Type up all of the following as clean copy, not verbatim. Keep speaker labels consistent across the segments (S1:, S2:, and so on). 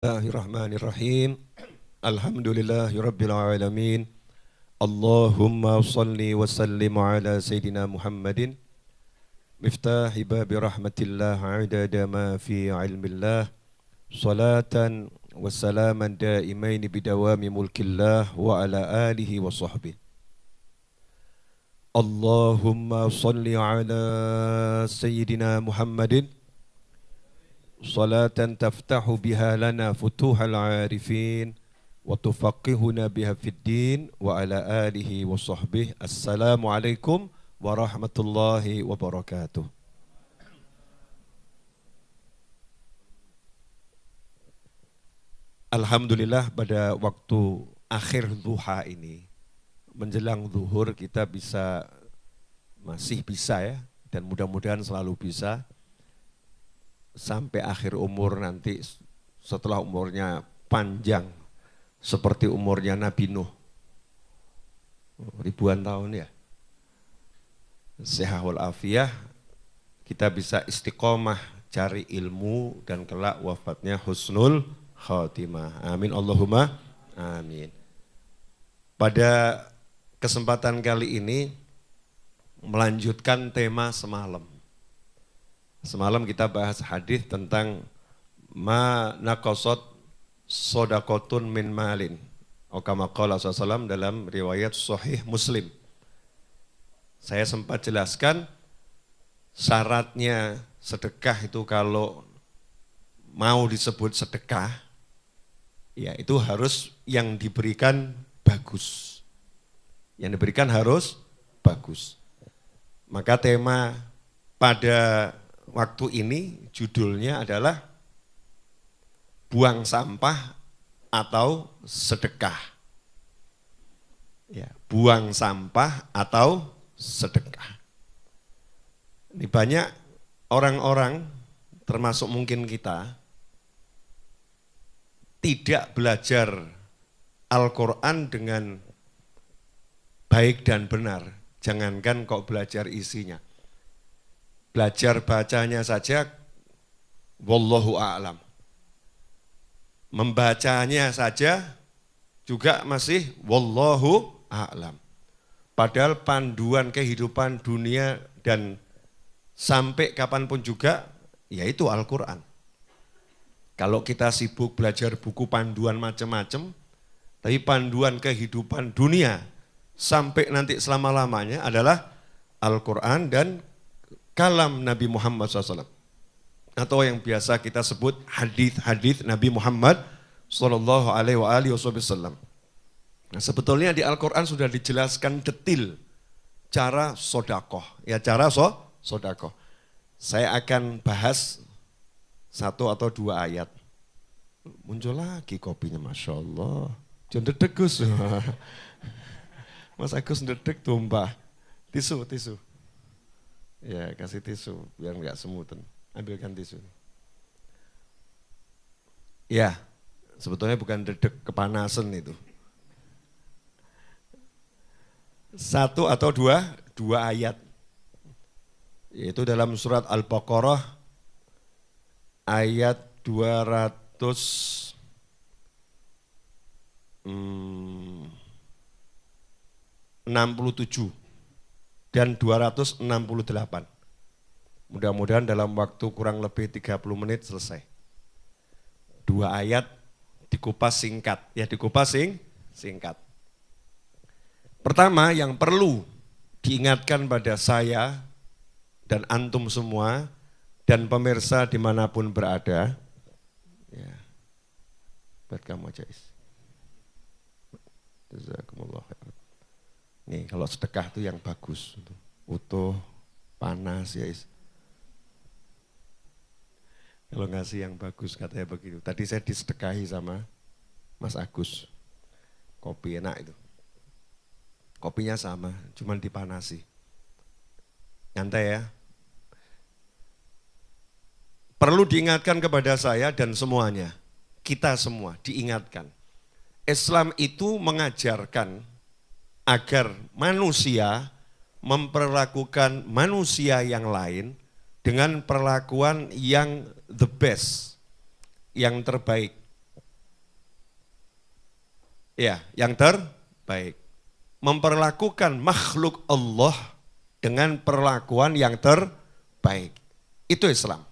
S1: Bismillahirrahmanirrahim. Alhamdulillahirabbil alamin. Allahumma shalli wa sallim ala sayidina Muhammadin miftahi babi rahmatillah adada ma fi ilmillah salatan wa salaman daimain bidawami mulkillah wa ala alihi wa sahbihi. Allahumma shalli ala sayidina Muhammadin salatan taftahu biha lana futuhal arifin wa tufaqihuna biha fid din wa ala alihi wa sahbihi. Assalamualaikum warahmatullahi wabarakatuh. Alhamdulillah pada waktu akhir duha ini menjelang zuhur kita masih bisa ya, dan mudah-mudahan selalu bisa sampai akhir umur nanti, setelah umurnya panjang seperti umurnya Nabi Nuh, ribuan tahun ya, sehat wal afiyah, kita bisa istiqomah cari ilmu dan kelak wafatnya husnul khatimah. Amin Allahumma amin. Pada kesempatan kali ini melanjutkan tema semalam. Semalam kita bahas hadis tentang ma naqasat shadaqatun min malin. Kama qala sallallahu dalam riwayat Sahih Muslim. Saya sempat jelaskan syaratnya sedekah itu kalau mau disebut sedekah, ya itu harus yang diberikan bagus. Yang diberikan harus bagus. Maka tema pada waktu ini judulnya adalah buang sampah atau sedekah. Ya, buang sampah atau sedekah. Ini banyak orang-orang termasuk mungkin kita tidak belajar Al-Quran dengan baik dan benar. Jangankan kok belajar isinya. Belajar bacanya saja, wallahu a'lam. Membacanya saja juga masih wallahu a'lam. Padahal panduan kehidupan dunia dan sampai kapanpun juga, yaitu Al-Quran. Kalau kita sibuk belajar buku panduan macam-macam, tapi panduan kehidupan dunia sampai nanti selama-lamanya adalah Al-Quran dan kalam Nabi Muhammad SAW, atau yang biasa kita sebut hadis-hadis Nabi Muhammad SAW. Nah, sebetulnya di Al-Quran sudah dijelaskan detail cara sodakoh, ya cara sodakoh. Saya akan bahas satu atau dua ayat. Muncul lagi kopinya, Masya Allah. Jangan dedek Gus. Mas Agus dedek tumpah. Tisu. Ya, kasih tisu biar enggak semutan. Ambilkan tisu. Ya, sebetulnya bukan dedek, kepanasan itu. Satu atau dua ayat. Yaitu dalam surat Al-Baqarah ayat 267 dan 268. Mudah-mudahan dalam waktu kurang lebih 30 menit selesai. Dua ayat dikupas singkat, ya dikupas singkat. Pertama yang perlu diingatkan pada saya dan antum semua dan pemirsa dimanapun berada, ya, buat kamu aja Is. Jazakumullah khairan. Nih kalau sedekah itu yang bagus, utuh, panas ya Is. Kalau ngasih yang bagus katanya begitu. Tadi saya disedekahi sama Mas Agus. Kopi enak itu. Kopinya sama, cuman dipanasi. Nyantai ya. Perlu diingatkan kepada saya dan semuanya. Kita semua diingatkan. Islam itu mengajarkan agar manusia memperlakukan manusia yang lain dengan perlakuan yang the best, yang terbaik. Ya, yang terbaik. Memperlakukan makhluk Allah dengan perlakuan yang terbaik. Itu Islam.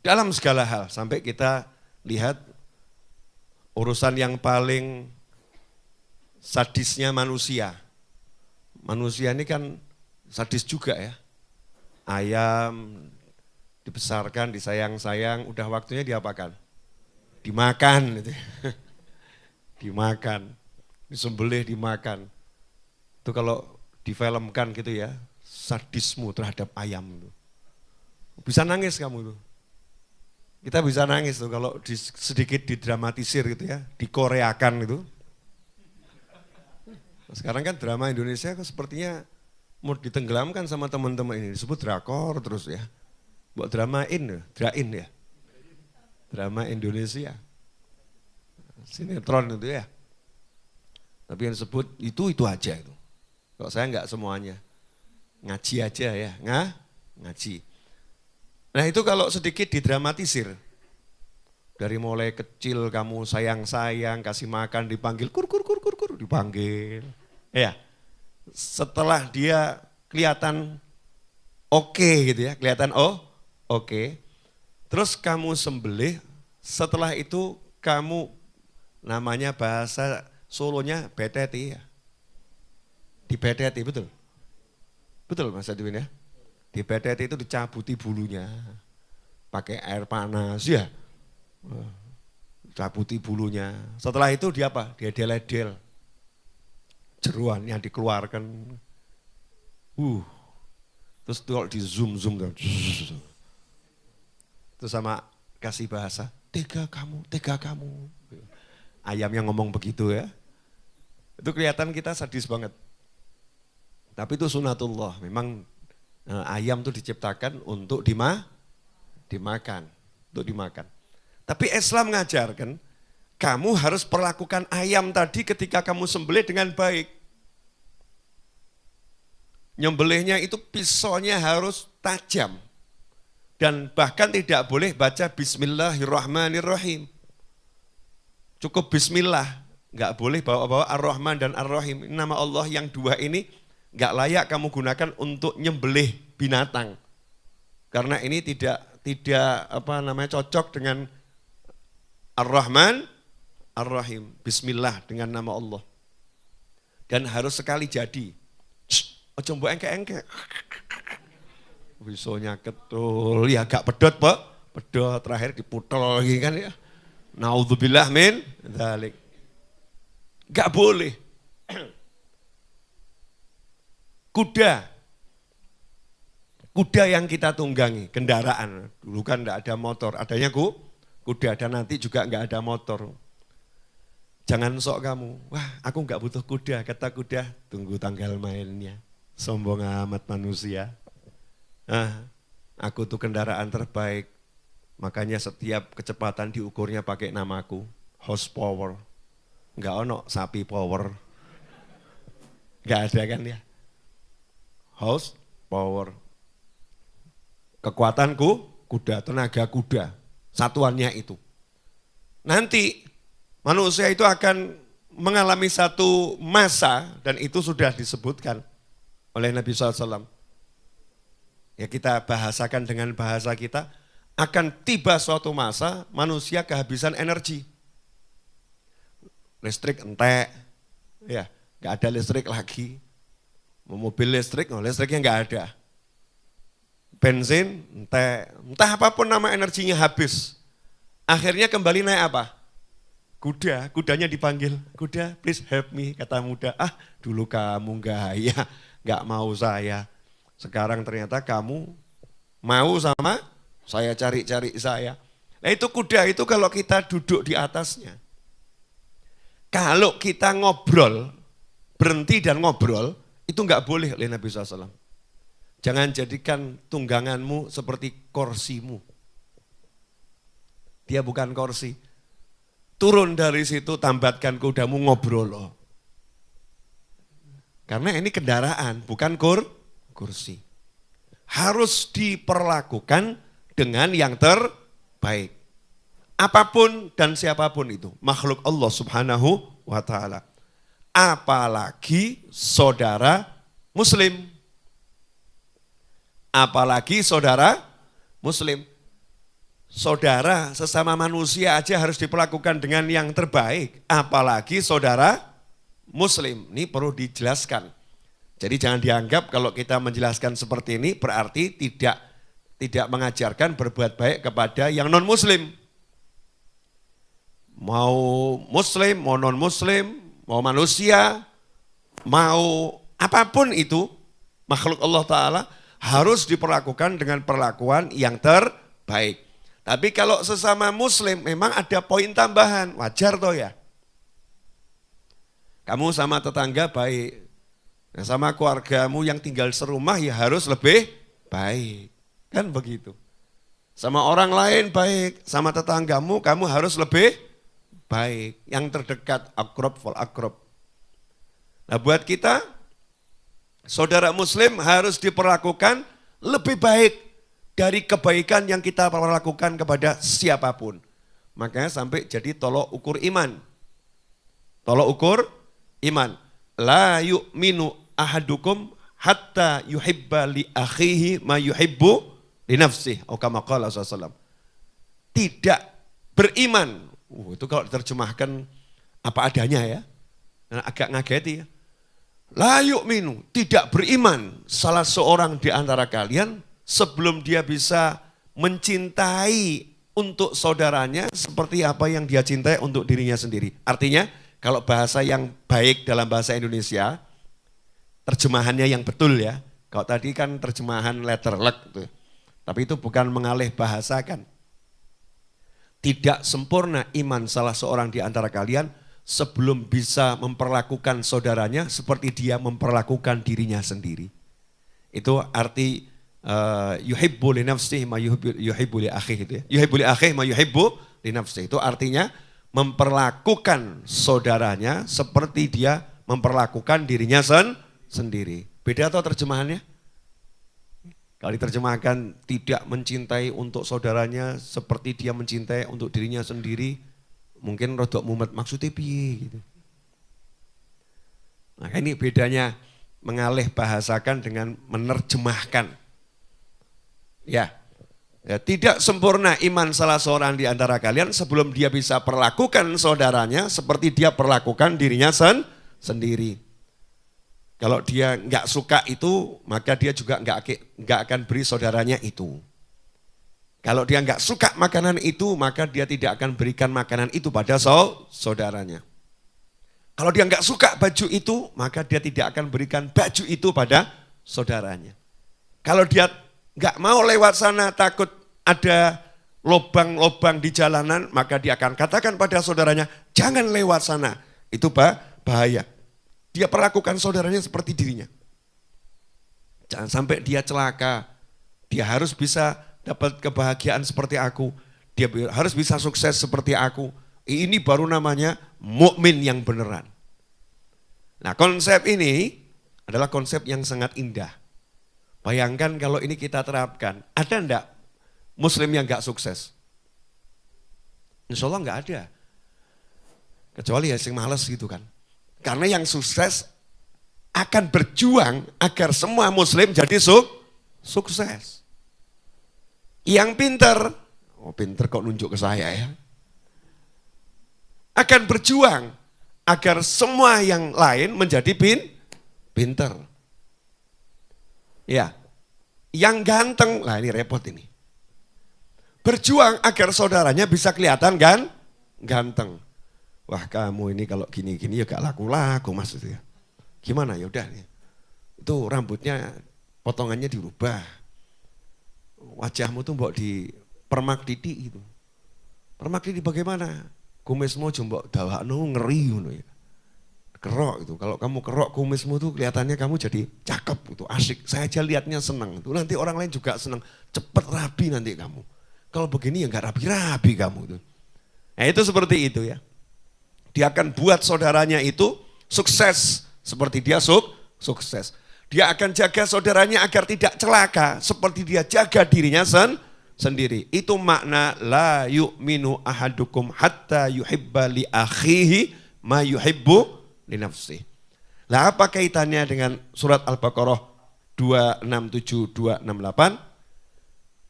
S1: Dalam segala hal, sampai kita lihat urusan yang paling sadisnya manusia. Manusia ini kan sadis juga ya. Ayam dibesarkan, disayang-sayang, udah waktunya diapakan? Dimakan. Gitu. Dimakan, disembelih, dimakan. Itu kalau difilmkan gitu ya, sadismu terhadap ayam. Bisa nangis kamu tuh. Kita bisa nangis tuh kalau sedikit didramatisir gitu ya, dikoreakan gitu. Sekarang kan drama Indonesia sepertinya mau ditenggelamkan sama teman-teman ini, disebut drakor terus ya. Buat dramain, drain ya. Drama Indonesia. Sinetron itu ya. Tapi yang disebut itu aja itu. Kalau saya enggak semuanya. Ngaji aja ya, ngaji. Nah itu kalau sedikit didramatisir. Dari mulai kecil kamu sayang-sayang, kasih makan, dipanggil kur, dipanggil. Ya, setelah dia kelihatan oke gitu ya, kelihatan oke. Terus kamu sembelih, setelah itu kamu namanya bahasa Solonya beteti ya. Dibeteti, betul? Betul Mas Adwin ya? Dibeteti itu dicabuti bulunya, pakai air panas ya. Cabuti bulunya. Setelah itu dia apa? Dia deledel. Jeruan yang dikeluarkan. Terus kalau di zoom. Terus sama kasih bahasa, tega kamu. Ayam yang ngomong begitu ya. Itu kelihatan kita sadis banget. Tapi itu sunatullah. Memang ayam itu diciptakan untuk dimakan. Untuk dimakan. Tapi Islam mengajarkan, kamu harus perlakukan ayam tadi ketika kamu sembelih dengan baik. Nyembelihnya itu pisaunya harus tajam. Dan bahkan tidak boleh baca Bismillahirrahmanirrahim. Cukup Bismillah, enggak boleh bawa-bawa Ar-Rahman dan Ar-Rahim. Nama Allah yang dua ini enggak layak kamu gunakan untuk nyembelih binatang. Karena ini tidak cocok dengan Ar-Rahman, Ar-Rahim, Bismillah dengan nama Allah. Dan harus sekali jadi. Ojo mbok engke-engke. Bisonya ketul, ya agak pedot Pak. Pedot terakhir diputel lagi kan ya. Naudzubillah min dzalik. Enggak boleh. Kuda yang kita tunggangi, kendaraan. Dulu kan enggak ada motor, adanya kuda, dan nanti juga enggak ada motor. Jangan sok kamu, wah aku enggak butuh kuda, kata kuda, tunggu tanggal mainnya. Sombong amat manusia. Aku tuh kendaraan terbaik, makanya setiap kecepatan diukurnya pakai namaku, horsepower. Enggak ono sapi power. Enggak ada kan ya. Horsepower. Kekuatanku, kuda, tenaga kuda. Satuannya itu. Nanti manusia itu akan mengalami satu masa, dan itu sudah disebutkan oleh Nabi SAW. Ya kita bahasakan dengan bahasa kita, akan tiba suatu masa manusia kehabisan energi. Listrik entek, ya nggak ada listrik lagi. Mobil listrik, listriknya nggak ada. Bensin, entah apapun nama energinya habis. Akhirnya kembali naik apa? Kudanya dipanggil, kuda please help me, kata muda. Dulu kamu gaya, gak mau saya. Sekarang ternyata kamu mau sama saya, cari-cari saya. Nah itu kuda itu kalau kita duduk di atasnya. Kalau kita ngobrol, berhenti dan ngobrol, itu gak boleh oleh Nabi SAW. Jangan jadikan tungganganmu seperti kursimu. Dia bukan kursi. Turun dari situ, tambatkan kudamu, ngobrol loh. Karena ini kendaraan, bukan kursi. Harus diperlakukan dengan yang terbaik. Apapun dan siapapun itu, makhluk Allah Subhanahu wa ta'ala. Apalagi saudara muslim. Apalagi saudara muslim. Saudara sesama manusia aja harus diperlakukan dengan yang terbaik. Apalagi saudara muslim. Ini perlu dijelaskan. Jadi jangan dianggap kalau kita menjelaskan seperti ini berarti tidak mengajarkan berbuat baik kepada yang non muslim. Mau muslim, mau non muslim, mau manusia, mau apapun itu, makhluk Allah Ta'ala harus diperlakukan dengan perlakuan yang terbaik. Tapi kalau sesama muslim memang ada poin tambahan, wajar toh ya. Kamu sama tetangga baik, nah sama keluargamu yang tinggal serumah ya harus lebih baik. Kan begitu. Sama orang lain baik, sama tetanggamu kamu harus lebih baik. Yang terdekat, akrab fal akrab. Nah buat kita, saudara muslim harus diperlakukan lebih baik dari kebaikan yang kita lakukan kepada siapapun. Makanya sampai jadi tolok ukur iman. Tolok ukur iman. La yu'minu ahadukum hatta yuhibba li akhihi ma yuhibbu li nafsih. Atau kama qala sallallahu. Tidak beriman. Itu kalau diterjemahkan apa adanya ya. Agak ngageti ya. La yu'minu, tidak beriman salah seorang di antara kalian sebelum dia bisa mencintai untuk saudaranya seperti apa yang dia cintai untuk dirinya sendiri. Artinya kalau bahasa yang baik dalam bahasa Indonesia, terjemahannya yang betul ya. Kalau tadi kan terjemahan letter luck gitu. Tapi itu bukan mengalih bahasakan. Tidak sempurna iman salah seorang di antara kalian sebelum bisa memperlakukan saudaranya seperti dia memperlakukan dirinya sendiri. Itu arti yuhibbu li nafsihi ma yuhibbu li akhihi itu ya. Yuhibbu li akhihi ma yuhibbu li nafsihi. Itu artinya memperlakukan saudaranya seperti dia memperlakukan dirinya sendiri. Beda atau terjemahannya? Kalau diterjemahkan tidak mencintai untuk saudaranya seperti dia mencintai untuk dirinya sendiri, mungkin rodok mumet maksudnya piye gitu. Nah ini bedanya mengalih bahasakan dengan menerjemahkan. Ya, tidak sempurna iman salah seorang di antara kalian sebelum dia bisa perlakukan saudaranya seperti dia perlakukan dirinya sendiri. Kalau dia nggak suka itu, maka dia juga nggak akan beri saudaranya itu. Kalau dia nggak suka makanan itu, maka dia tidak akan berikan makanan itu pada saudaranya. Kalau dia nggak suka baju itu, maka dia tidak akan berikan baju itu pada saudaranya. Kalau dia nggak mau lewat sana takut ada lobang-lobang di jalanan, maka dia akan katakan pada saudaranya, jangan lewat sana. Itu bahaya. Dia perlakukan saudaranya seperti dirinya. Jangan sampai dia celaka. Dia harus bisa dapat kebahagiaan seperti aku. Dia harus bisa sukses seperti aku. Ini baru namanya mukmin yang beneran. Nah konsep ini adalah konsep yang sangat indah. Bayangkan kalau ini kita terapkan. Ada enggak muslim yang enggak sukses? Insya Allah enggak ada. Kecuali ya yang malas gitu kan. Karena yang sukses akan berjuang agar semua muslim jadi sukses. Yang pinter, pinter kok nunjuk ke saya ya. Akan berjuang agar semua yang lain menjadi pinter. Ya, yang ganteng, lah ini repot ini. Berjuang agar saudaranya bisa kelihatan ganteng. Wah kamu ini kalau gini-gini ya gak laku-laku mas itu ya. Gimana ya udah nih. Itu rambutnya potongannya dirubah. Wajahmu tuh mbok di permak titik gitu. Permak titik bagaimana? Kumismu jombok dawakno ngeri ngono ya. Kerok itu. Kalau kamu kerok kumismu tuh kelihatannya kamu jadi cakep gitu, asik. Saya aja lihatnya senang. Itu nanti orang lain juga senang. Cepet rapi nanti kamu. Kalau begini ya enggak rapi-rapi kamu tuh. Nah itu seperti itu ya. Dia akan buat saudaranya itu sukses seperti dia sukses. Dia akan jaga saudaranya agar tidak celaka seperti dia jaga dirinya sendiri. Itu makna la yu'minu ahadukum hatta yuhibba li akhihi ma yuhibbu li nafsihi. Lah apa kaitannya dengan surat Al-Baqarah 267 268?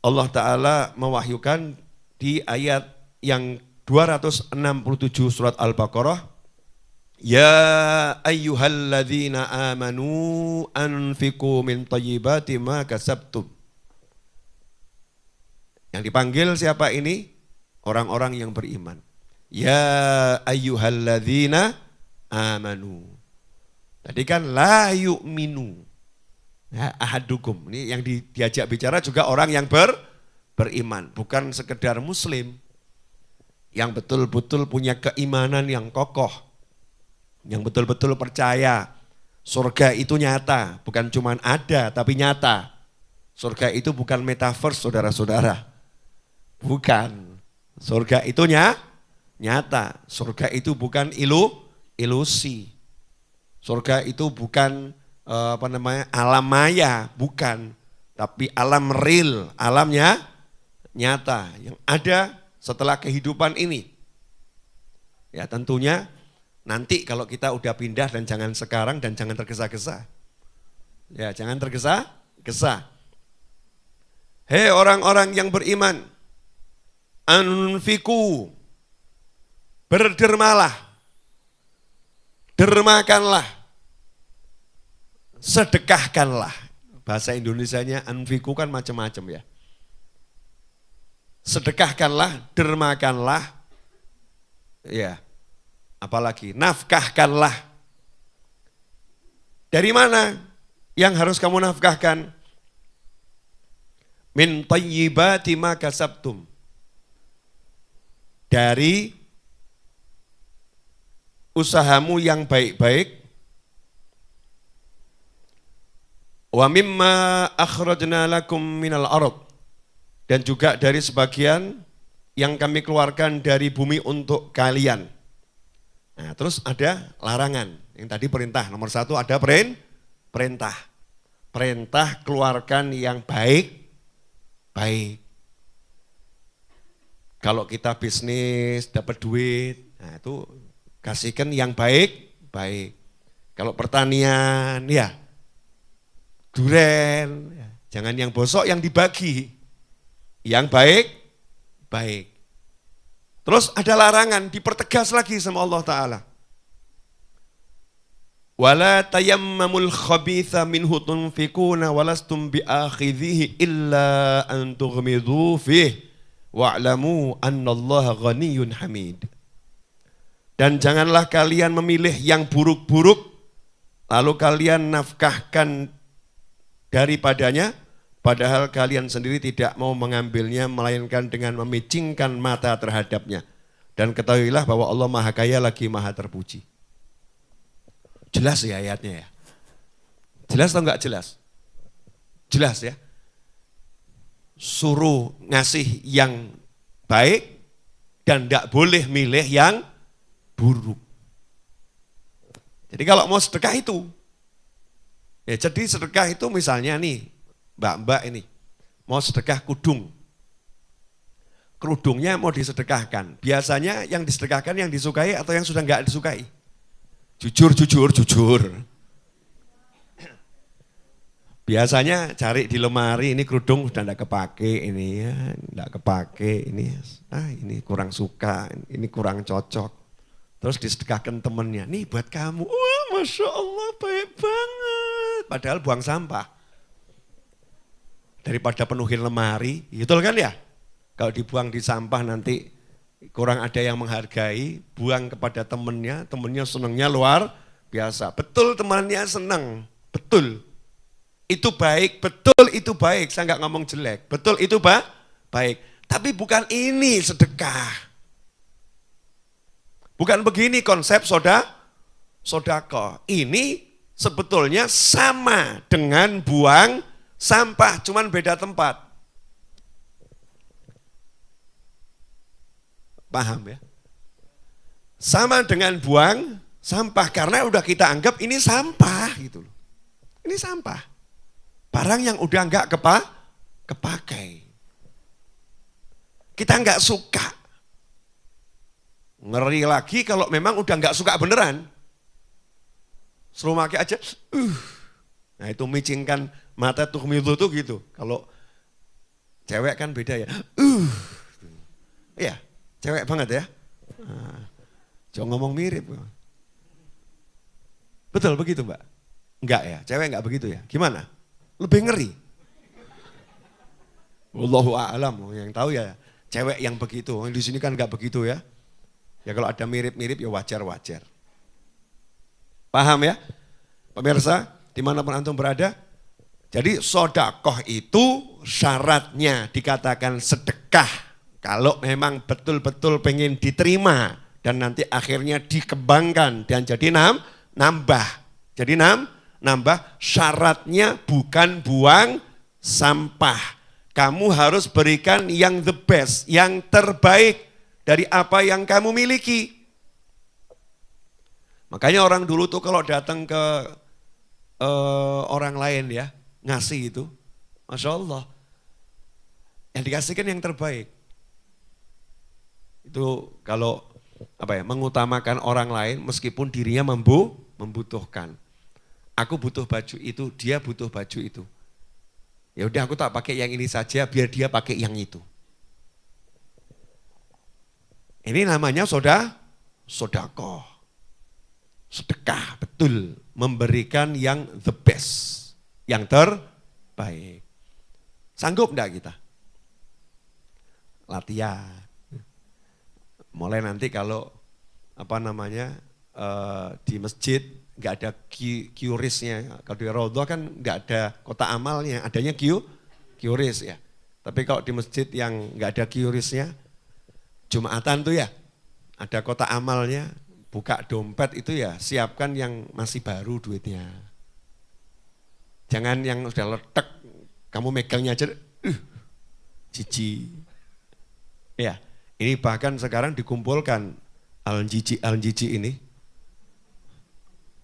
S1: Allah Ta'ala mewahyukan di ayat yang 267 surat Al-Baqarah, ya ayyuhalladzina amanu anfiqu min thayyibati ma kasabtum. Yang dipanggil siapa ini? Orang-orang yang beriman. Ya ayyuhalladzina amanu. Tadi kan la yu'minu. Ya, ahadukum. Ini yang diajak bicara juga orang yang beriman. Bukan sekedar muslim. Yang betul-betul punya keimanan yang kokoh. Yang betul-betul percaya. Surga itu nyata. Bukan cuma ada tapi nyata. Surga itu bukan metaverse saudara-saudara. Bukan. Surga itu nyata. Surga itu bukan ilusi. Surga itu bukan alam maya, bukan. Tapi alam real, alamnya nyata. Yang ada setelah kehidupan ini. Ya tentunya nanti kalau kita udah pindah dan jangan sekarang dan jangan tergesa-gesa. Ya jangan tergesa-gesa. Hei orang-orang yang beriman. Anfiku, berdermalah, dermakanlah, sedekahkanlah. Bahasa Indonesianya anfiku kan macam-macam ya. Sedekahkanlah, dermakanlah, ya, apalagi nafkahkanlah. Dari mana yang harus kamu nafkahkan? Min thayyibati ma kasabtum. Dari usahamu yang baik-baik. Wa mimma akhrajna lakum minal ardh. Dan juga dari sebagian yang kami keluarkan dari bumi untuk kalian. Nah, terus ada larangan. Yang tadi perintah, nomor 1 ada perintah. Perintah keluarkan yang baik. Kalau kita bisnis dapat duit, nah itu kasihkan yang baik. Kalau pertanian, ya duren, ya. Jangan yang bosok, yang dibagi. Yang baik. Terus ada larangan, dipertegas lagi sama Allah Ta'ala. Wala tayammamul khabitha minhu tunfikuna walastum biakhidhihi illa an tughmidhu fihi. Wa'lamu annallaha ghaniyyun hamid. Dan janganlah kalian memilih yang buruk-buruk, lalu kalian nafkahkan daripadanya, padahal kalian sendiri tidak mau mengambilnya, melainkan dengan memicingkan mata terhadapnya. Dan ketahuilah bahwa Allah Maha Kaya lagi Maha Terpuji. Jelas ya ayatnya ya? Jelas atau enggak jelas? Jelas ya? Suruh ngasih yang baik dan tidak boleh milih yang buruk. Jadi kalau mau sedekah itu, ya jadi sedekah itu misalnya nih, mbak-mbak ini, mau sedekah kerudungnya mau disedekahkan. Biasanya yang disedekahkan yang disukai atau yang sudah enggak disukai? Jujur. Biasanya cari di lemari, ini kerudung sudah enggak kepake, ini ya, enggak kepake, ini kurang suka, ini kurang cocok. Terus disedekahkan temennya, nih buat kamu, wah Masya Allah baik banget. Padahal buang sampah. Daripada penuhin lemari, betul kan ya? Kalau dibuang di sampah nanti kurang ada yang menghargai, buang kepada temennya senangnya luar biasa. Betul temannya senang, betul. Itu baik, betul itu baik, saya enggak ngomong jelek, betul itu baik. Tapi bukan ini sedekah. Bukan begini konsep sodako. Ini sebetulnya sama dengan buang sampah, cuman beda tempat. Paham ya? Sama dengan buang sampah, karena udah kita anggap ini sampah gitu loh. Ini sampah. Barang yang udah enggak kepakai. Kita nggak suka. Ngeri lagi kalau memang udah nggak suka beneran. Suruh pakai aja, Nah itu micingkan mata tuh milu tuh gitu. Kalau cewek kan beda ya. Iya, cewek banget ya. Jangan ngomong mirip. Betul begitu Mbak? Enggak ya, cewek enggak begitu ya. Gimana? Lebih ngeri. Wallahu a'lam, yang tahu ya cewek yang begitu. Di sini kan enggak begitu ya. Ya kalau ada mirip-mirip ya wajar-wajar. Paham ya? Pemirsa, dimanapun antum berada. Jadi sodakoh itu syaratnya dikatakan sedekah. Kalau memang betul-betul pengen diterima. Dan nanti akhirnya dikembangkan dan jadi nambah. Jadi nambah syaratnya bukan buang sampah. Kamu harus berikan yang the best, yang terbaik dari apa yang kamu miliki. Makanya orang dulu tuh kalau datang ke orang lain ya, ngasih itu, Masya Allah, yang dikasihkan yang terbaik. Itu kalau mengutamakan orang lain meskipun dirinya membutuhkan. Aku butuh baju itu, dia butuh baju itu. Ya udah aku tak pakai yang ini saja biar dia pakai yang itu. Ini namanya sodakoh. Sedekah, betul. Memberikan yang the best, yang terbaik. Sanggup enggak kita? Latihan. Mulai nanti kalau di masjid nggak ada QRIS-nya. Kalau di Raudhah kan nggak ada kotak amalnya, adanya QRIS ya. Tapi kalau di masjid yang nggak ada QRIS-nya, Jumatan tuh ya, ada kotak amalnya, buka dompet itu ya, siapkan yang masih baru duitnya. Jangan yang sudah letek, kamu megangnya aja, jijik. Ya, ini bahkan sekarang dikumpulkan al-jijik ini.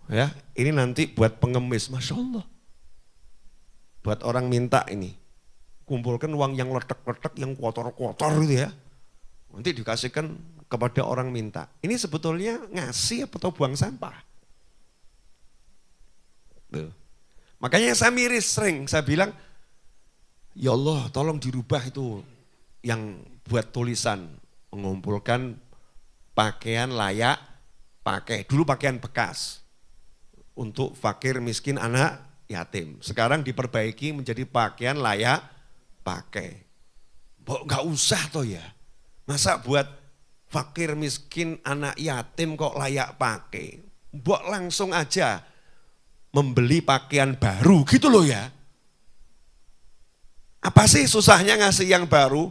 S1: Ya, ini nanti buat pengemis, Masya Allah. Buat orang minta ini, kumpulkan uang yang letek-letek, yang kotor-kotor gitu ya. Nanti dikasihkan kepada orang minta. Ini sebetulnya ngasih atau buang sampah? Tuh. Makanya saya miris sering, saya bilang, ya Allah tolong dirubah itu yang buat tulisan, mengumpulkan pakaian layak pakai. Dulu pakaian bekas. Untuk fakir, miskin, anak, yatim. Sekarang diperbaiki menjadi pakaian layak pakai. Enggak usah toh ya. Masa buat fakir, miskin, anak yatim kok layak pakai. Mbok langsung aja membeli pakaian baru gitu loh ya. Apa sih susahnya ngasih yang baru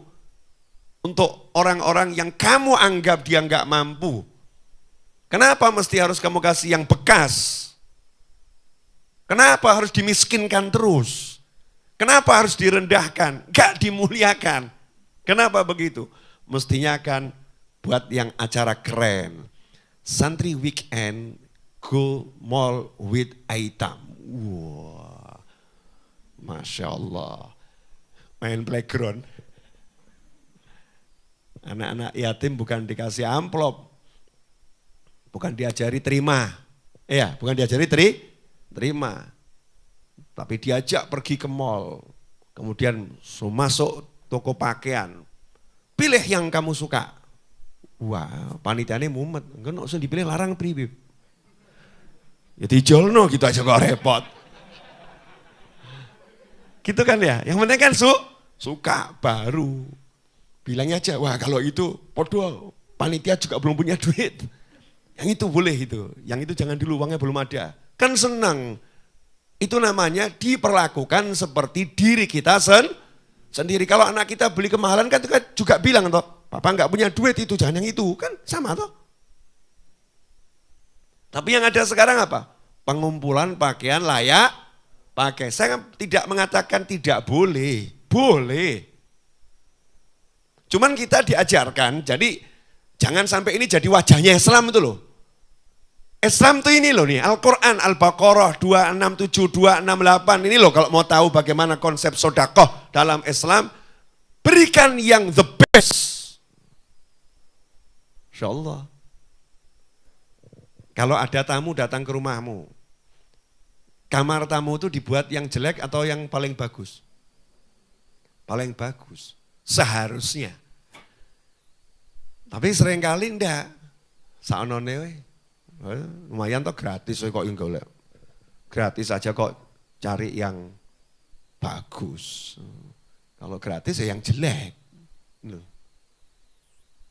S1: untuk orang-orang yang kamu anggap dia enggak mampu? Kenapa mesti harus kamu kasih yang bekas? Kenapa harus dimiskinkan terus? Kenapa harus direndahkan? Enggak dimuliakan. Kenapa begitu? Mestinya kan buat yang acara keren. Santri weekend go mall with Aitam. Wah, Masya Allah. Main playground. Anak-anak yatim bukan dikasih amplop. Bukan diajari terima. Iya, bukan diajari terima. Tapi diajak pergi ke mall. Kemudian masuk toko pakaian. Pilih yang kamu suka. Wah, panitianya mumet. Enggak usah dipilih, larang pribib. Ya dijolno gitu aja kok repot. Gitu kan ya. Yang penting kan suka baru. Bilangnya aja, wah kalau itu podo panitia juga belum punya duit. Yang itu boleh itu. Yang itu jangan dulu, uangnya belum ada. Kan senang. Itu namanya diperlakukan seperti diri kita sendiri. Kalau anak kita beli kemahalan kan kita juga bilang toh, papa nggak punya duit itu, jangan yang itu, kan sama toh. Tapi yang ada sekarang apa? Pengumpulan pakaian layak pakai. Saya tidak mengatakan tidak boleh, boleh. Cuman kita diajarkan, jadi jangan sampai ini jadi wajahnya Islam itu loh. Islam tuh ini loh nih, Al-Quran, Al-Baqarah 267, 268, ini loh kalau mau tahu bagaimana konsep sodakoh dalam Islam, berikan yang the best. Insya Allah. Kalau ada tamu datang ke rumahmu, kamar tamu itu dibuat yang jelek atau yang paling bagus? Paling bagus, seharusnya. Tapi seringkali enggak. Saonone we. Lumayan toh gratis kok yang golek. Gratis aja kok cari yang bagus. Kalau gratis ya yang jelek.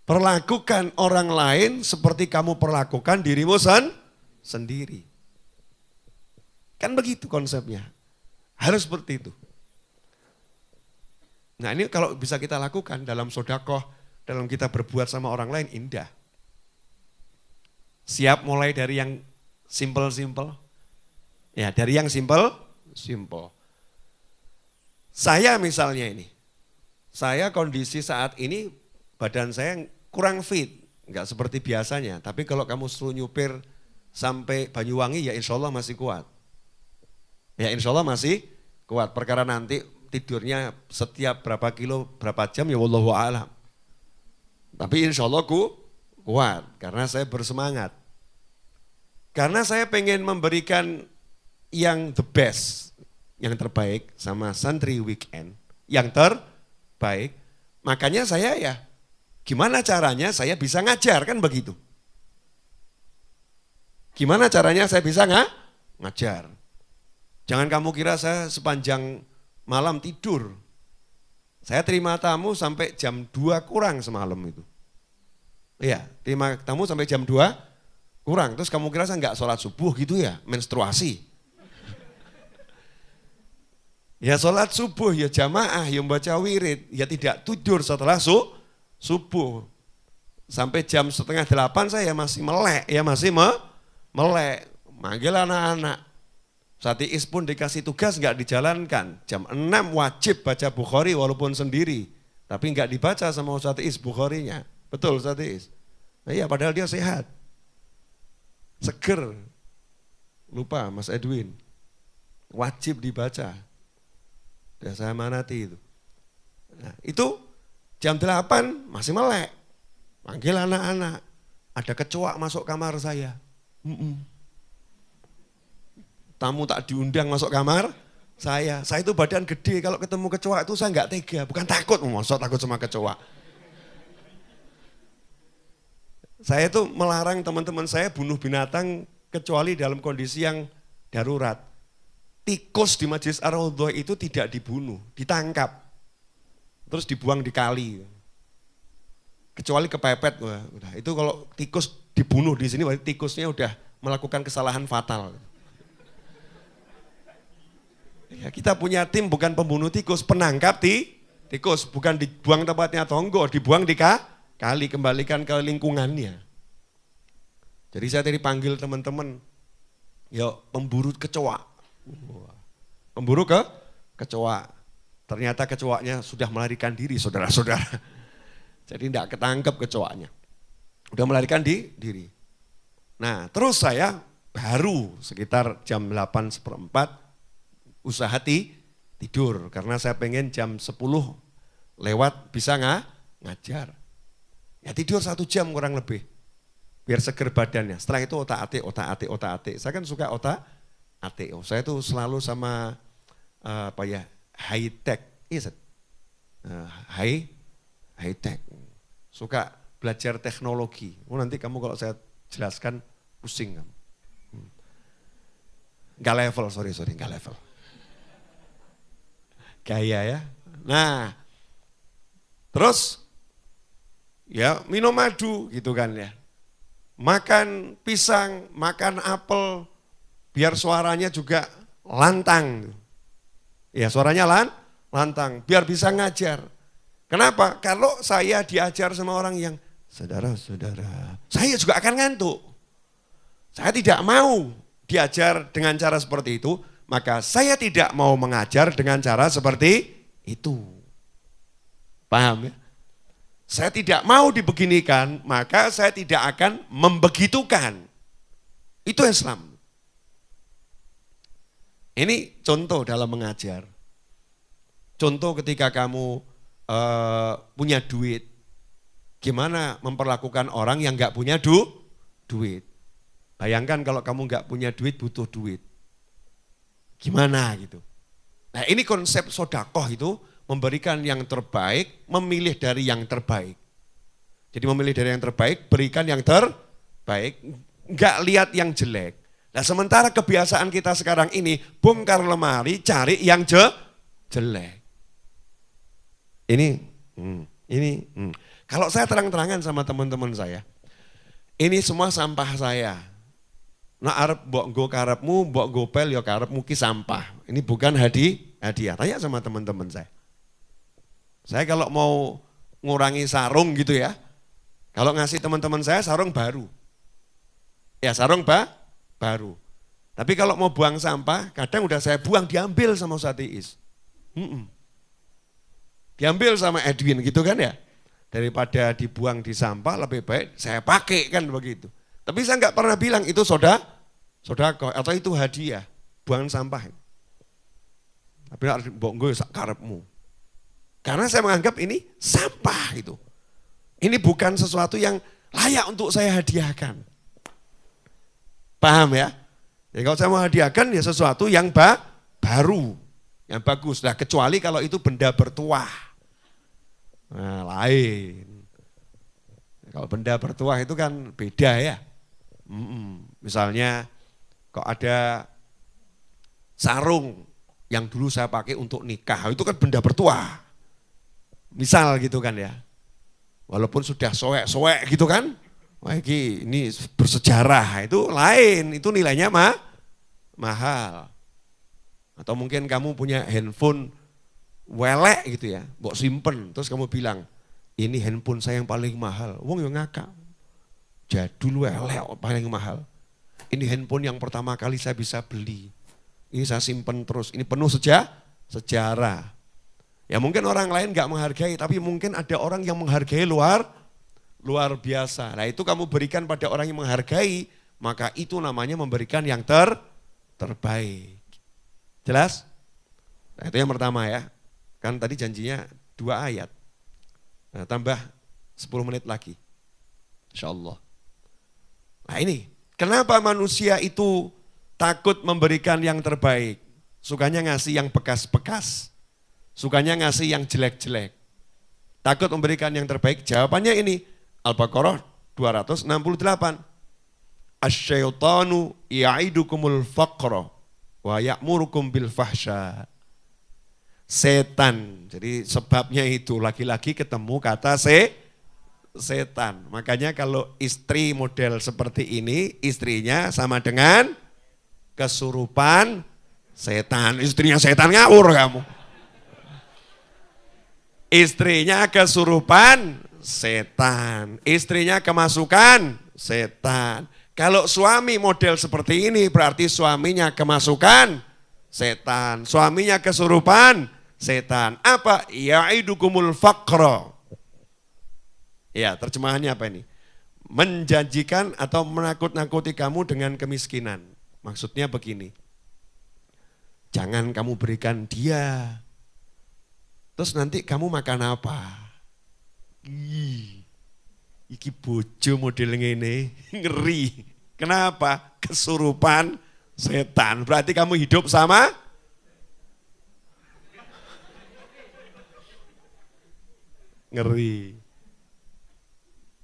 S1: Perlakukan orang lain seperti kamu perlakukan dirimu sendiri. Kan begitu konsepnya. Harus seperti itu. Nah ini kalau bisa kita lakukan dalam sodakoh, dalam kita berbuat sama orang lain, indah. Siap mulai dari yang simple-simple. Ya dari yang simple. Saya misalnya ini, saya kondisi saat ini badan saya kurang fit, enggak seperti biasanya. Tapi kalau kamu suruh nyupir sampai Banyuwangi ya insya Allah masih kuat. Ya insya Allah masih kuat, perkara nanti tidurnya setiap berapa kilo, berapa jam ya wallahu a'lam. Tapi insya Allah kuat, karena saya bersemangat. Karena saya pengen memberikan yang the best, yang terbaik sama santri weekend, yang terbaik. Makanya saya ya, gimana caranya saya bisa ngajar, kan begitu. Gimana caranya saya bisa ngajar. Jangan kamu kira saya sepanjang malam tidur. Saya terima tamu sampai jam 2 kurang semalam itu. Iya, terima tamu sampai jam 2 kurang. Terus kamu kira saya enggak sholat subuh gitu ya, menstruasi. Ya sholat subuh, ya jamaah, ya membaca wirid, ya tidak tidur setelah subuh. Sampai jam 7:30 saya masih melek, ya masih melek. Manggil anak-anak. Satiis pun dikasih tugas enggak dijalankan. Jam 6 wajib baca Bukhari walaupun sendiri. Tapi enggak dibaca sama Satiis Bukharinya. Betul Satiis? Nah iya padahal dia sehat. Seger. Lupa Mas Edwin. Wajib dibaca. Udah saya manati itu. Nah, itu jam 8 masih melek. Panggil anak-anak. Ada kecoak masuk kamar saya. Tamu tak diundang masuk kamar saya. Saya itu badan gede, kalau ketemu kecoak itu saya enggak tega. Bukan takut, masa takut sama kecoak. Saya itu melarang teman-teman saya bunuh binatang kecuali dalam kondisi yang darurat. Tikus di Masjid Ar-Raudhah itu tidak dibunuh, ditangkap. Terus dibuang di kali. Kecuali kepepet. Udah. Itu kalau tikus dibunuh di sini, tikusnya udah melakukan kesalahan fatal. Ya, kita punya tim bukan pembunuh tikus, penangkap tikus. Bukan dibuang tempatnya tonggo, dibuang di kali, kembalikan ke lingkungannya. Jadi saya tadi panggil teman-teman, ya pemburu kecoak. Pemburu kecoak. Ternyata kecoaknya sudah melarikan diri, saudara-saudara. Jadi tidak ketangkep kecoaknya. Udah melarikan diri. Nah terus saya baru sekitar jam 8:15 usaha tidur. Karena saya pengen jam 10 lewat bisa ngajar. Ya tidur 1 jam kurang lebih. Biar seger badannya. Setelah itu otak-atik. Saya kan suka otak-atik. Saya tuh selalu sama high tech. Iya, high tech. Suka belajar teknologi. Nanti kamu kalau saya jelaskan pusing kamu. Enggak level, sorry, enggak level. Gaya ya. Nah, terus ya minum madu gitu kan ya. Makan pisang, makan apel, biar suaranya juga lantang. Ya suaranya lantang, biar bisa ngajar. Kenapa? Kalau saya diajar sama orang yang saudara-saudara, saya juga akan ngantuk. Saya tidak mau diajar dengan cara seperti itu, maka saya tidak mau mengajar dengan cara seperti itu. Paham ya? Saya tidak mau dibeginikan, maka saya tidak akan membegitukan. Itu Islam. Ini contoh dalam mengajar. Contoh ketika kamu punya duit, Gimana memperlakukan orang yang nggak punya duit? Bayangkan kalau kamu nggak punya duit, butuh duit. Gimana gitu? Nah ini konsep sodakoh itu memberikan yang terbaik, memilih dari yang terbaik. Jadi memilih dari yang terbaik, berikan yang terbaik, nggak lihat yang jelek. Nah sementara kebiasaan kita sekarang ini, bongkar lemari, cari yang jelek. Ini. Kalau saya terang-terangan sama teman-teman saya, ini semua sampah saya. Nah arep mbok nggo karepmu, mbok gopel ya karepmu ki sampah. Ini bukan hadiah. Tanya sama teman-teman saya. Saya kalau mau ngurangi sarung gitu ya, kalau ngasih teman-teman saya sarung baru. Ya sarung baru. Tapi kalau mau buang sampah, kadang udah saya buang, diambil sama Ustaz Iis. Diambil sama Edwin gitu kan ya. Daripada dibuang di sampah lebih baik saya pakai kan begitu. Tapi saya nggak pernah bilang itu sodakoh atau itu hadiah, buang sampah. Tapi mbok nggo sak karepmu. Karena saya menganggap ini sampah itu. Ini bukan sesuatu yang layak untuk saya hadiahkan. Paham ya? Jadi kalau saya mau hadiahkan ya sesuatu yang baru, yang bagus. Nah kecuali kalau itu benda bertuah. Nah lain. Kalau benda bertuah itu kan beda ya. Misalnya kok ada sarung yang dulu saya pakai untuk nikah, itu kan benda bertuah. Misal gitu kan ya. Walaupun sudah soek-soek gitu kan. Wah ini bersejarah, itu lain, itu nilainya mahal. Atau mungkin kamu punya handphone welek gitu ya, mbok simpen, terus kamu bilang, ini handphone saya yang paling mahal. Wong yang ngakak. Jadul welek paling mahal. Ini handphone yang pertama kali saya bisa beli. Ini saya simpen terus, ini penuh sejarah. Ya mungkin orang lain gak menghargai, tapi mungkin ada orang yang menghargai luar biasa. Nah itu kamu berikan pada orang yang menghargai, maka itu namanya memberikan yang terbaik. Jelas? Nah itu yang pertama ya. Kan tadi janjinya 2 ayat. Nah, tambah 10 menit lagi. Insya Allah. Nah ini, kenapa manusia itu takut memberikan yang terbaik? Sukanya ngasih yang bekas-bekas. Sukanya ngasih yang jelek-jelek. Takut memberikan yang terbaik? Jawabannya ini, Al-Baqarah 268. Asyaitanu ya'idukumul faqra wa ya'murukum bil fahsya. Setan, jadi sebabnya itu laki-laki ketemu kata setan. Makanya kalau istri model seperti ini, istrinya sama dengan kesurupan setan. Istrinya setan ngawur kamu. Istrinya kesurupan setan. Istrinya kemasukan setan. Kalau suami model seperti ini berarti suaminya kemasukan setan. Suaminya kesurupan setan. Apa? Ya'idukumul faqra. Ya, terjemahannya apa ini? Menjanjikan atau menakut-nakuti kamu dengan kemiskinan. Maksudnya begini. Jangan kamu berikan dia. Terus nanti kamu makan apa? Iki bojo model ngene, ngeri. Kenapa? Kesurupan setan. Berarti kamu hidup sama ngeri.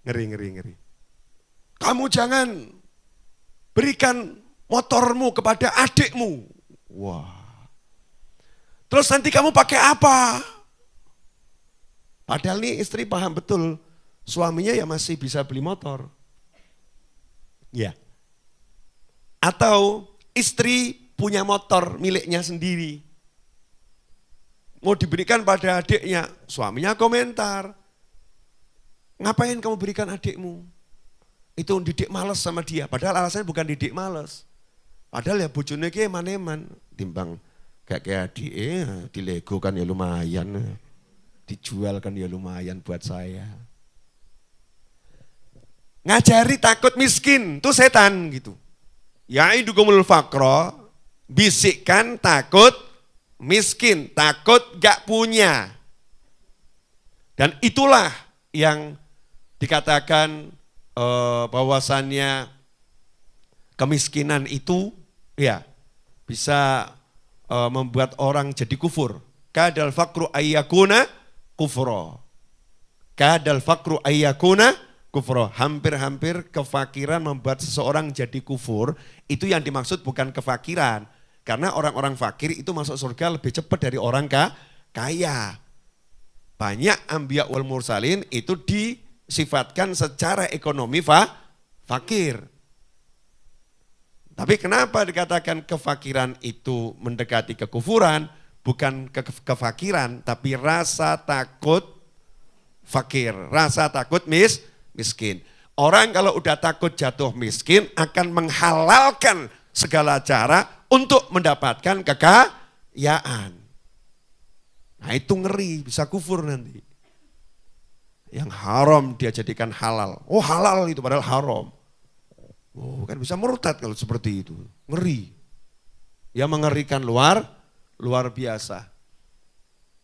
S1: Ngeri. Kamu jangan berikan motormu kepada adikmu. Wah. Terus nanti kamu pakai apa? Padahal nih istri paham betul, suaminya ya masih bisa beli motor. Ya. Atau istri punya motor miliknya sendiri. Mau diberikan pada adiknya, suaminya komentar. Ngapain kamu berikan adikmu? Itu didik males sama dia, padahal alasannya bukan didik males. Padahal ya bojone ki eman-eman, timbang kayak adik, di Lego kan ya lumayan. Dijual kan ya lumayan buat saya. Ngajari takut miskin, itu setan gitu. Ya'idukumul faqra, bisikkan takut miskin, takut gak punya. Dan itulah yang dikatakan bahwasannya kemiskinan itu ya bisa membuat orang jadi kufur. Kadal faqru ayyakuna kufra. Kadal faqru ayyakuna kufra. Hampir-hampir kefakiran membuat seseorang jadi kufur. Itu yang dimaksud bukan kefakiran. Karena orang-orang fakir itu masuk surga lebih cepat dari orang kaya. Banyak anbiya wal mursalin itu disifatkan secara ekonomi fakir. Tapi kenapa dikatakan kefakiran itu mendekati kekufuran? Bukan kefakiran, tapi rasa takut fakir, rasa takut miskin. Orang kalau udah takut jatuh miskin akan menghalalkan segala cara untuk mendapatkan kekayaan. Nah itu ngeri, bisa kufur nanti. Yang haram dia jadikan halal. Oh halal itu padahal haram. Oh kan bisa murtad kalau seperti itu. Ngeri. Ya mengerikan luar biasa.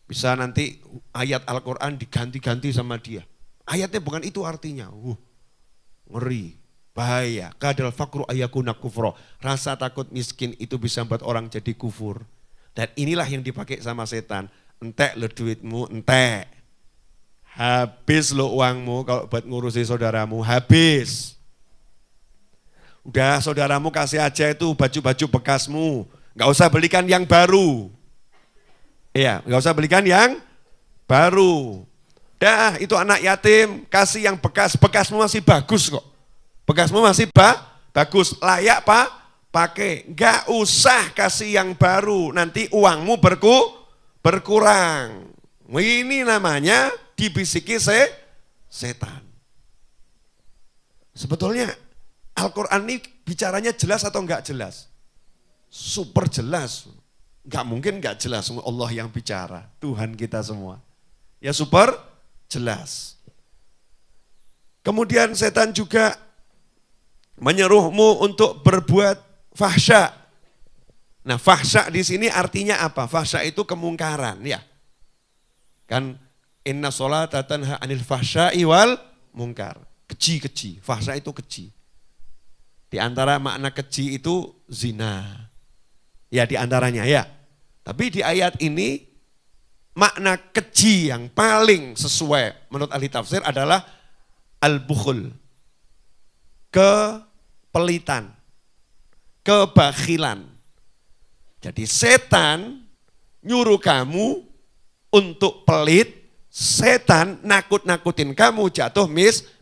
S1: Bisa nanti ayat Al-Quran diganti-ganti sama dia. Ayatnya bukan itu artinya. Ngeri. Bahaya, kadal fakru ayakuna kufro. Rasa takut miskin itu bisa membuat orang jadi kufur. Dan inilah yang dipakai sama setan. Entek lo duitmu, entek. Habis lo uangmu kalau buat ngurusi saudaramu, habis. Udah saudaramu kasih aja itu baju-baju bekasmu. Gak usah belikan yang baru. Iya, gak usah belikan yang baru. Dah itu anak yatim, kasih yang bekas. Bekasmu masih bagus kok. Bekasmu masih bagus, layak pakai. Gak usah kasih yang baru, nanti uangmu berkurang. Ini namanya dibisiki setan. Sebetulnya Al-Quran ini bicaranya jelas atau enggak jelas? Super jelas. Enggak mungkin enggak jelas, Allah yang bicara, Tuhan kita semua. Ya super jelas. Kemudian setan juga menyuruhmu untuk berbuat fahsya. Nah, fahsya di sini artinya apa? Fahsya itu kemungkaran, ya. Kan inna sholata tanha anil fahsya'i wal mungkar. Keji. Fahsya itu keji. Di antara makna keji itu zina. Ya, di antaranya ya. Tapi di ayat ini makna keji yang paling sesuai menurut ahli tafsir adalah al-bukhul. Kepelitan, kebakhilan. Jadi setan nyuruh kamu untuk pelit, setan nakut-nakutin kamu jatuh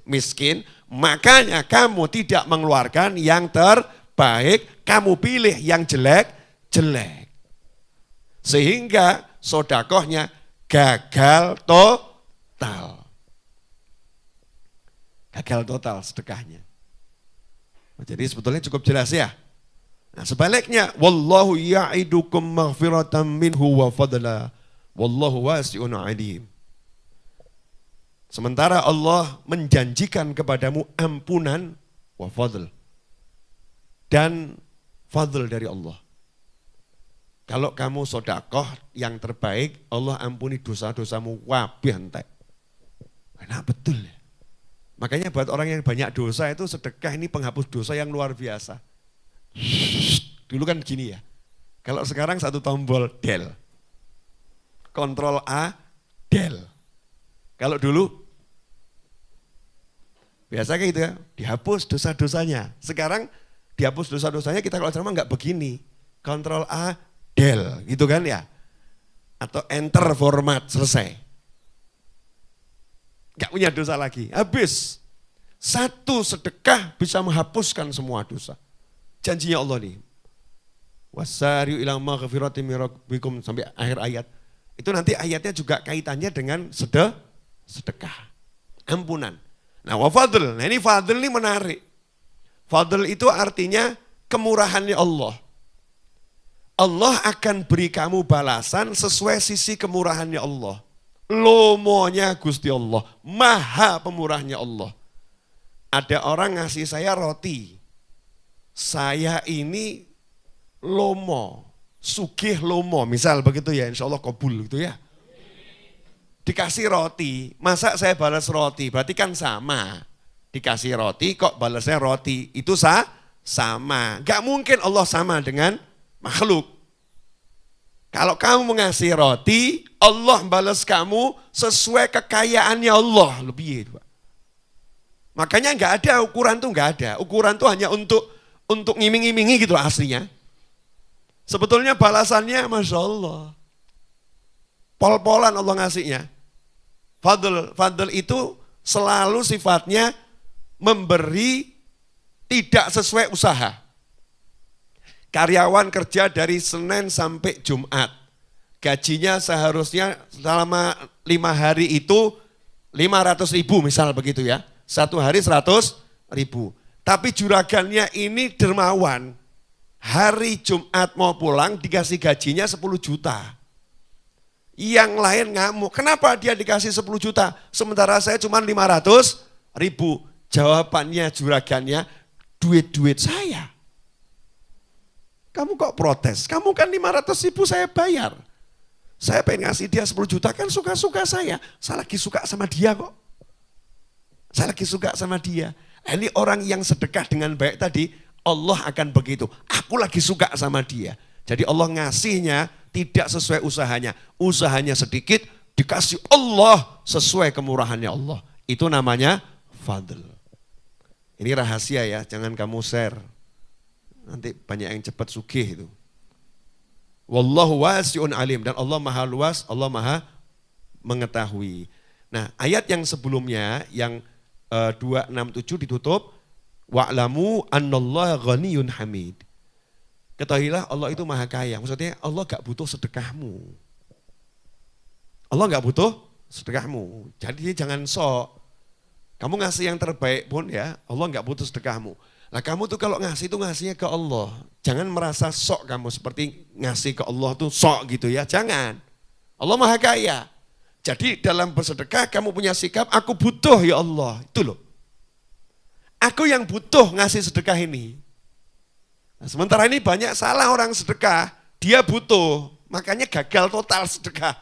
S1: miskin, makanya kamu tidak mengeluarkan yang terbaik, kamu pilih yang jelek. Sehingga sodakohnya gagal total. Gagal total sedekahnya. Jadi sebetulnya cukup jelas ya. Nah sebaliknya, wallahu ya'idukum maghfiratan minhu wa fadla, wallahu wasi'un alim. Sementara Allah menjanjikan kepadamu ampunan wa fadl dan fadl dari Allah. Kalau kamu sodakoh yang terbaik, Allah ampuni dosa-dosamu wabih entek. Nah betul ya. Makanya buat orang yang banyak dosa itu sedekah ini penghapus dosa yang luar biasa. Dulu kan gini ya, kalau sekarang satu tombol del, kontrol A, del. Kalau dulu, biasa kayak gitu ya, dihapus dosa-dosanya. Sekarang dihapus dosa-dosanya kita kalau ceramah nggak begini, kontrol A, del, gitu kan ya. Atau enter format, selesai. Gak punya dosa lagi, habis. Satu sedekah bisa menghapuskan semua dosa. Janjinya Allah nih. Wasari'u ila maghfiratin min rabbikum sampai akhir ayat. Itu nanti ayatnya juga kaitannya dengan sedekah. Ampunan. Nah wa fadl, nah ini fadl ini menarik. Fadl itu artinya kemurahannya Allah. Allah akan beri kamu balasan sesuai sisi kemurahannya Allah. Lomonya Gusti Allah, maha pemurahnya Allah. Ada orang ngasih saya roti, saya ini lomo, sugih lomo, misal begitu ya, insya Allah kabul gitu ya. dikasih roti, masa saya balas roti? Berarti kan sama. Dikasih roti kok balasnya roti, itu sama. Gak mungkin Allah sama dengan makhluk. Kalau kamu mengasih roti, Allah balas kamu sesuai kekayaannya Allah. Lebih itu, Pak. Makanya nggak ada ukuran tuh, nggak ada. Ukuran tuh hanya untuk ngiming-ngimingi gitu aslinya. Sebetulnya balasannya Masya Allah. Pol-polan Allah ngasihnya. Fadl itu selalu sifatnya memberi tidak sesuai usaha. Karyawan kerja dari Senin sampai Jumat. Gajinya seharusnya selama 5 hari itu 500.000 misal begitu ya. 1 hari 100.000. Tapi juragannya ini dermawan. Hari Jumat mau pulang dikasih gajinya 10 juta. Yang lain ngamuk. Kenapa dia dikasih 10 juta? Sementara saya cuma 500.000. Jawabannya juragannya, duit-duit saya. Kamu kok protes? Kamu kan 500.000 saya bayar. Saya pengen ngasih dia 10 juta kan suka-suka saya. Saya lagi suka sama dia kok. Saya lagi suka sama dia. Ini orang yang sedekah dengan baik tadi, Allah akan begitu. Aku lagi suka sama dia. Jadi Allah ngasihnya tidak sesuai usahanya. Usahanya sedikit, dikasih Allah sesuai kemurahannya Allah. Itu namanya fadl. Ini rahasia ya, jangan kamu share. Nanti banyak yang cepat sugih itu. Wallahu wasi'un alim. Dan Allah maha luas, Allah maha mengetahui. Nah ayat yang sebelumnya, yang 267 ditutup. Wa'lamu annallaha ghaniyun hamid. Ketahuilah Allah itu maha kaya. Maksudnya Allah gak butuh sedekahmu. Allah gak butuh sedekahmu. Jadi jangan sok. Kamu ngasih yang terbaik pun ya, Allah gak butuh sedekahmu. Nah kamu tuh kalau ngasih itu ngasihnya ke Allah. Jangan merasa sok kamu seperti ngasih ke Allah tuh sok gitu ya. Jangan. Allah maha kaya. Jadi dalam bersedekah kamu punya sikap, aku butuh ya Allah. Itu loh. Aku yang butuh ngasih sedekah ini. Nah, sementara ini banyak salah orang sedekah, dia butuh, makanya gagal total sedekah.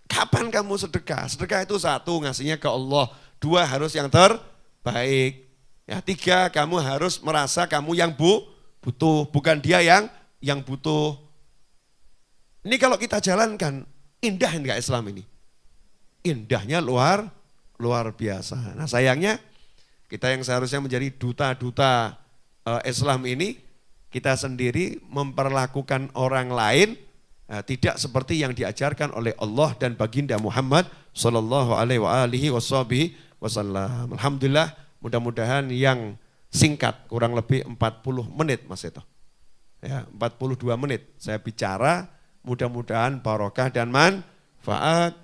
S1: Kapan kamu sedekah? Sedekah itu 1, ngasihnya ke Allah. 2, harus yang terbaik. Ya, 3, kamu harus merasa kamu yang butuh, bukan dia yang butuh. Ini kalau kita jalankan, indah enggak Islam ini? Indahnya luar biasa. Nah sayangnya, kita yang seharusnya menjadi duta-duta Islam ini, kita sendiri memperlakukan orang lain tidak seperti yang diajarkan oleh Allah dan baginda Muhammad sallallahu alaihi wasallam. Alhamdulillah, mudah-mudahan yang singkat kurang lebih 40 menit Mas Eto. Ya, 42 menit saya bicara, mudah-mudahan barokah dan manfaat.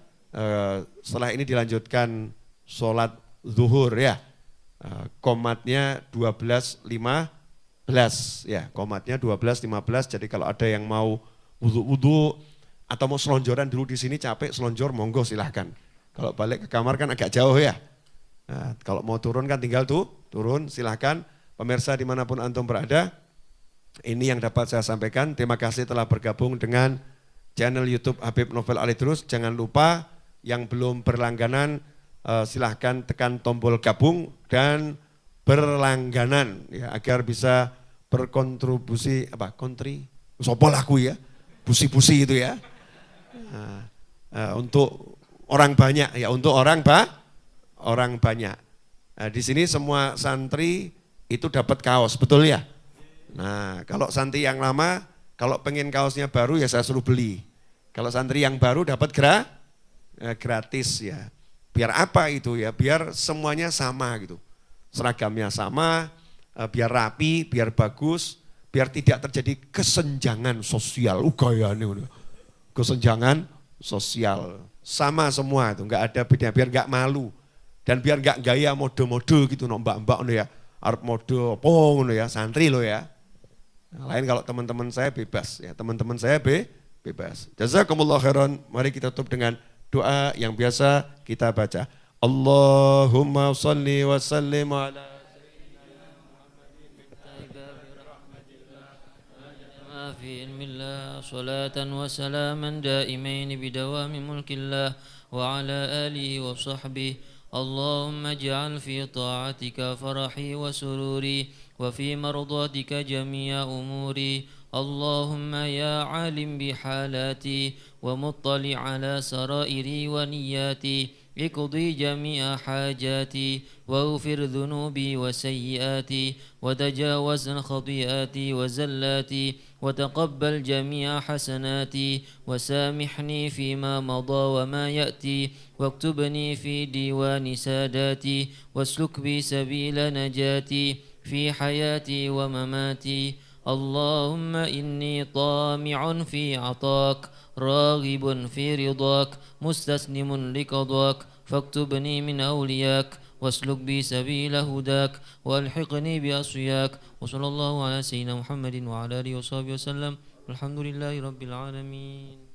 S1: Setelah ini dilanjutkan sholat zuhur ya. Komatnya 12.15 ya, komatnya 12.15. Jadi kalau ada yang mau wudu atau mau selonjoran dulu di sini capek selonjor, monggo silahkan. Kalau balik ke kamar kan agak jauh ya. Nah, kalau mau turun kan tinggal turun silahkan. Pemirsa dimanapun antum berada, ini yang dapat saya sampaikan. Terima kasih telah bergabung dengan channel YouTube Habib Novel Alidrus. Jangan lupa yang belum berlangganan, silahkan tekan tombol gabung dan berlangganan ya, agar bisa berkontribusi sopo laku ya, busi-busi itu ya, untuk orang banyak ya, untuk orang banyak. Nah, di sini semua santri itu dapat kaos, betul ya? Nah kalau santri yang lama, kalau pengen kaosnya baru ya saya suruh beli. Kalau santri yang baru dapat gratis ya. Biar apa itu ya, biar semuanya sama gitu. Seragamnya sama, biar rapi, biar bagus, biar tidak terjadi kesenjangan sosial. Kesenjangan sosial. Sama semua itu, enggak ada beda, biar enggak malu. Dan biar enggak gaya mode-mode gitu, mbak-mbak ya. Arep mode apa ngono ya, santri lo ya. Nah, lain kalau teman-teman saya bebas ya, teman-teman saya bebas. Jazakumullah khairan. Mari kita tutup dengan doa yang biasa kita baca. Allahumma salli wa sallim ala sayyidina Muhammadin min ta'iba bi rahmatillah. Ma fi ilmillah.
S2: صلاة وسلاما دائمين بدوام ملك الله وعلى آله وصحبه. اللهم اجعل في طاعتك فرحي وسروري وفي مرضاتك جميع أموري. اللهم يا عالم بحالاتي ومطلع على سرائري ونياتي اقضي جميع حاجاتي واغفر ذنوبي وسيئاتي وتجاوز عن خطيئاتي وزلاتي وتقبل جميع حسناتي وسامحني فيما مضى وما يأتي واكتبني في ديوان ساداتي واسلك بي سبيل نجاتي في حياتي ومماتي. اللهم إني طامع في عطاك راغب في رضاك مستسلم لقضاك فاكتبني من أولياك واسلك بي سبيل هداك والحقني بأصفياك. وصلى الله على سيدنا محمد وعلى آله وصحبه وسلم. الحمد لله رب العالمين.